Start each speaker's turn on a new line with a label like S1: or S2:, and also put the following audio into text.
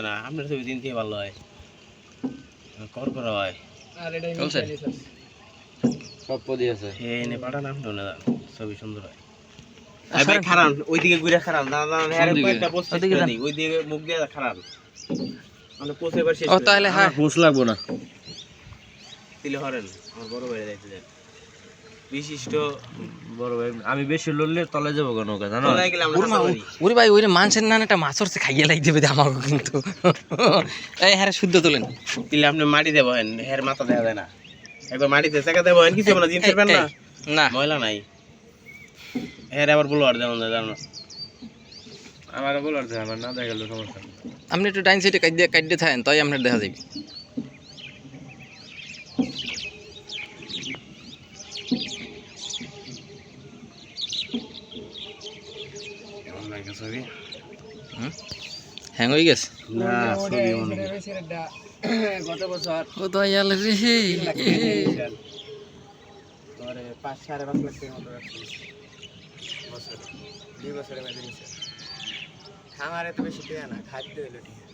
S1: না আপনার ছবি দিন থেকে ভালো হয় কর করা হয়
S2: আর এটা
S3: চলছে? সব পদি আছে
S1: এই নে পাঠান আপনি না ছবি সুন্দর হয় ভাই খারান ওইদিকে ঘুরে খারান না না আরে কয়েকটা পোস্ট করে নি ওইদিকে মুখ দিয়ে খারান মানে পোস্ট এবার শেষ
S3: ও তাহলে হ্যাঁ
S4: পোস্ট লাগবো না
S1: দিলে হরেন আমার বড় ভাই যাইতে দেন বিশিষ্ট
S4: বড় ভাই আমি বেশি লড়লে তলে যাবো কেন ওকে জানো
S1: তলায় গেলে আমরা হাসা পারি
S3: ওরে ভাই ওরে মানুষের না একটা মাছর সে খাইয়ে লাগি দেবে আমাকে কিন্তু এই হ্যাঁ শুদ্ধ তোলেন
S1: দিলে আপনি মাটি দেবেন হের মাথা দেখা যায় না একবার মাটিতে চাকা দেবেন কিছু না জিন ফেলবেন না
S3: না
S1: ময়লা নাই হের আবার বলো আর যেমন জানো
S4: আমার বলার যে আমার না দেখা গেল সমস্যা নেই।
S3: আপনি একটু ডাইন সাইডে কাটতে থাকেন তাই আপনার দেখা যাবে
S1: কেমন লাগে ছবি
S3: হ্যাং হয়ে গেছে
S1: না ছবি মনে
S2: গত বছর
S3: ও তো আয়াল রে
S2: ধরে 5.5 লাখ টাকা মতো রাখছি বছর 2 বছরে মেরে নিছে খামারে তো বেশি টাকা না খাদ্য হলো ঠিক